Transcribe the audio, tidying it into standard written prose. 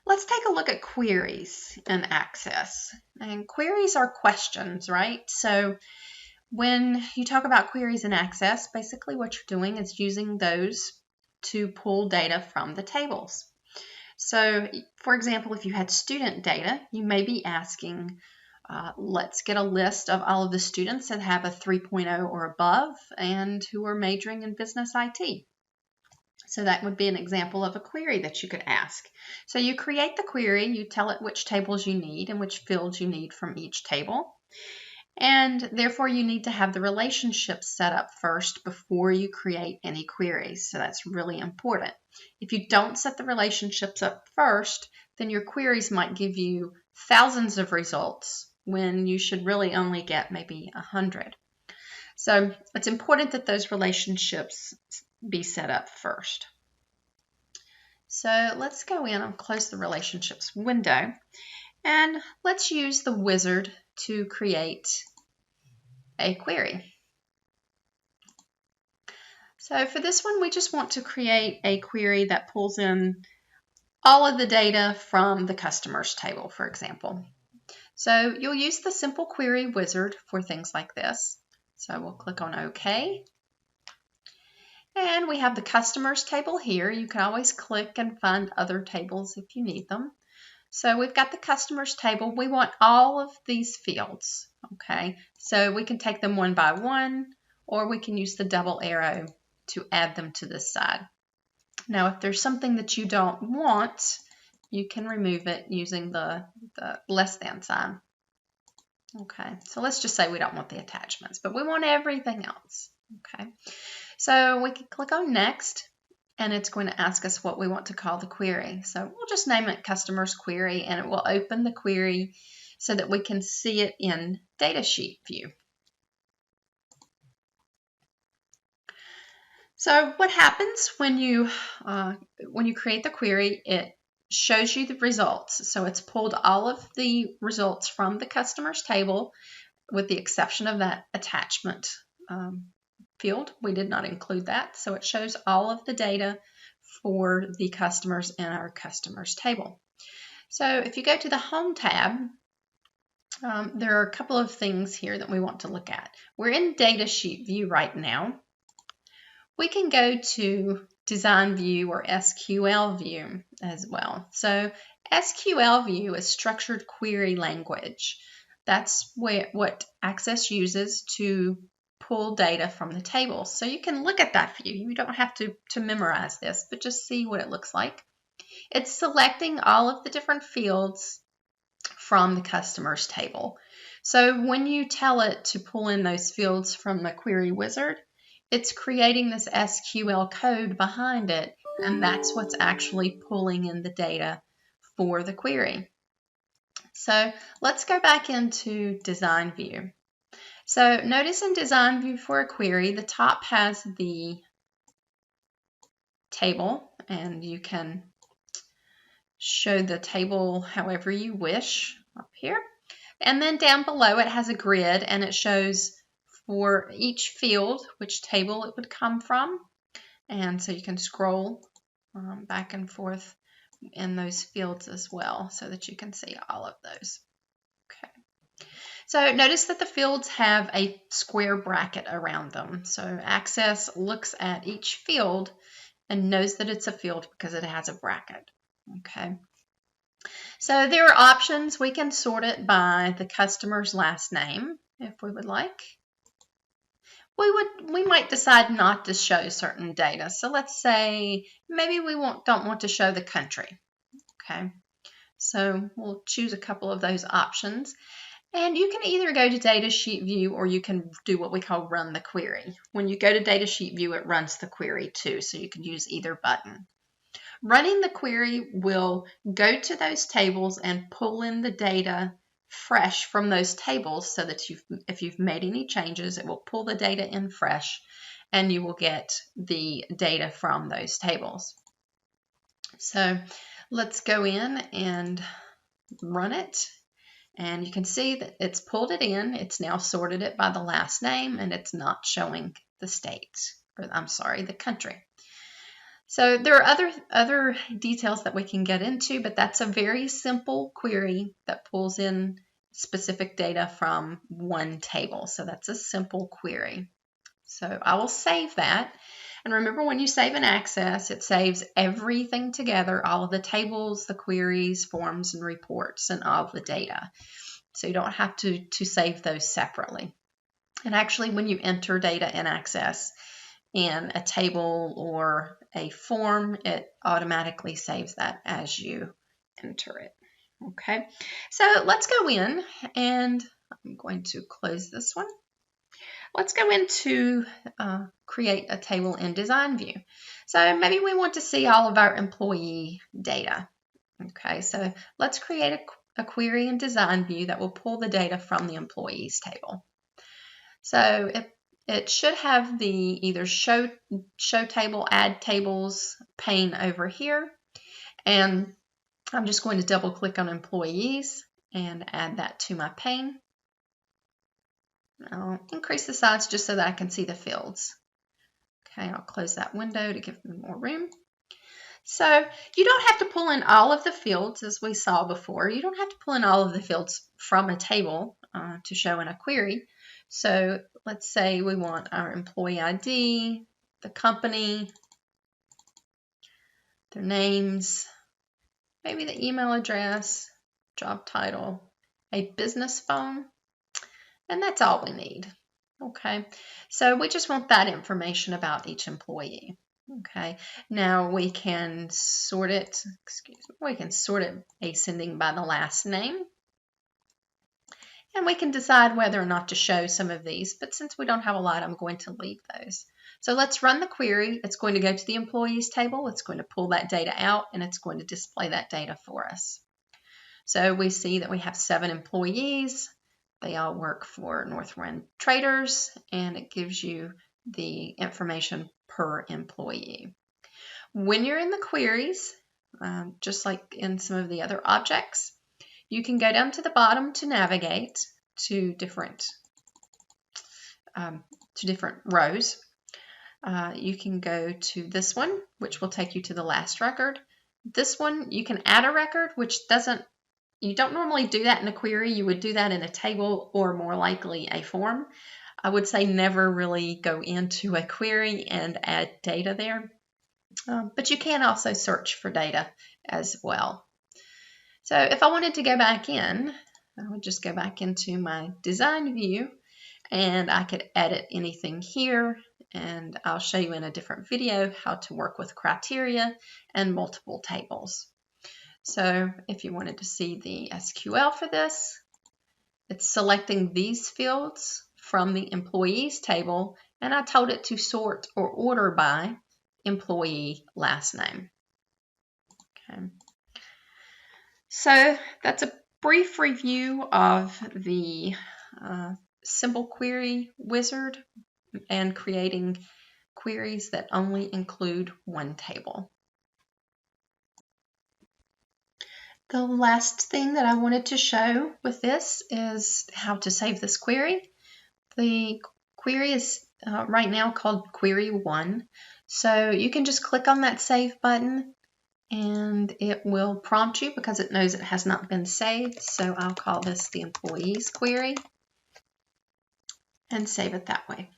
Let's take a look at queries in Access. And queries are questions, right? So when you talk about queries in Access, basically what you're doing is using those to pull data from the tables. So, for example, if you had student data, you may be asking, let's get a list of all of the students that have a 3.0 or above and who are majoring in business IT. So that would be an example of a query that you could ask. So you create the query, you tell it which tables you need and which fields you need from each table. And therefore you need to have the relationships set up first before you create any queries. So that's really important. If you don't set the relationships up first, then your queries might give you thousands of results when you should really only get maybe 100. So it's important that those relationships be set up first. So let's go in and close the relationships window, and let's use the wizard to create a query. So for this one, we just want to create a query that pulls in all of the data from the customers table, for example. So you'll use the simple query wizard for things like this. So we'll click on OK. And we have the customers table here. You can always click and find other tables if you need them. So we've got the customers table. We want all of these fields, okay? So we can take them one by one, or we can use the double arrow to add them to this side. Now, if there's something that you don't want, you can remove it using the less than sign. Okay, so let's just say we don't want the attachments, but we want everything else, okay? So we can click on Next, and it's going to ask us what we want to call the query. So we'll just name it Customers Query, and it will open the query so that we can see it in Datasheet view. So what happens when you create the query? It shows you the results. So it's pulled all of the results from the customers table, with the exception of that attachment field. We did not include that. So it shows all of the data for the customers in our customers table. So if you go to the Home tab, there are a couple of things here that we want to look at. We're in Datasheet view right now. We can go to Design View or SQL View as well. So SQL View is structured query language. That's what Access uses to pull data from the tables. So you can look at that view. You don't have to memorize this, but just see what it looks like. It's selecting all of the different fields from the customers table. So when you tell it to pull in those fields from the query wizard, it's creating this SQL code behind it, and that's what's actually pulling in the data for the query. So let's go back into Design View. So notice in Design View for a query, the top has the table, and you can show the table however you wish up here. And then down below it has a grid, and it shows for each field which table it would come from. And so you can scroll back and forth in those fields as well so that you can see all of those. Okay. So notice that the fields have a square bracket around them. So Access looks at each field and knows that it's a field because it has a bracket. Okay. So there are options. We can sort it by the customer's last name if we would like. We might decide not to show certain data. So let's say maybe we don't want to show the country. Okay. So we'll choose a couple of those options. And you can either go to Datasheet View or you can do what we call Run the Query. When you go to Datasheet View, it runs the query too, so you can use either button. Running the query will go to those tables and pull in the data fresh from those tables so that if you've made any changes, it will pull the data in fresh and you will get the data from those tables. So let's go in and run it. And you can see that it's pulled it in. It's now sorted it by the last name, and it's not showing the state, or I'm sorry, the country. So there are other details that we can get into, but that's a very simple query that pulls in specific data from one table. So that's a simple query. So I will save that. And remember, when you save an access, it saves everything together, all of the tables, the queries, forms, and reports, and all of the data. So you don't have to save those separately. And actually, when you enter data in Access in a table or a form, it automatically saves that as you enter it. Okay, so let's go in, and I'm going to close this one. Let's go into create a table in Design View. So maybe we want to see all of our employee data. Okay, so let's create a query in Design View that will pull the data from the employees table. So it should have the either show table, add tables pane over here. And I'm just going to double click on employees and add that to my pane. I'll increase the size just so that I can see the fields. Okay, I'll close that window to give me more room. So you don't have to pull in all of the fields as we saw before. You don't have to pull in all of the fields from a table to show in a query. So let's say we want our employee ID, the company, their names, maybe the email address, job title, a business phone, and that's all we need. Okay, so we just want that information about each employee. Okay, now we can sort it, we can sort it ascending by the last name. And we can decide whether or not to show some of these, but since we don't have a lot, I'm going to leave those. So let's run the query. It's going to go to the employees table. It's going to pull that data out, and it's going to display that data for us. So we see that we have 7 employees. They all work for Northwind Traders, and it gives you the information per employee. When you're in the queries, just like in some of the other objects, you can go down to the bottom to navigate to different rows. You can go to this one, which will take you to the last record. This one, you can add a record, which you don't normally do that in a query. You would do that in a table or more likely a form. I would say never really go into a query and add data there. But you can also search for data as well. So if I wanted to go back in, I would just go back into my design view, and I could edit anything here, and I'll show you in a different video how to work with criteria and multiple tables. So if you wanted to see the SQL for this, it's selecting these fields from the employees table, and I told it to sort or order by employee last name. Okay. So that's a brief review of the simple query wizard and creating queries that only include one table. The last thing that I wanted to show with this is how to save this query. The query is right now called Query 1. So you can just click on that Save button, and it will prompt you because it knows it has not been saved. So I'll call this the employees query and save it that way.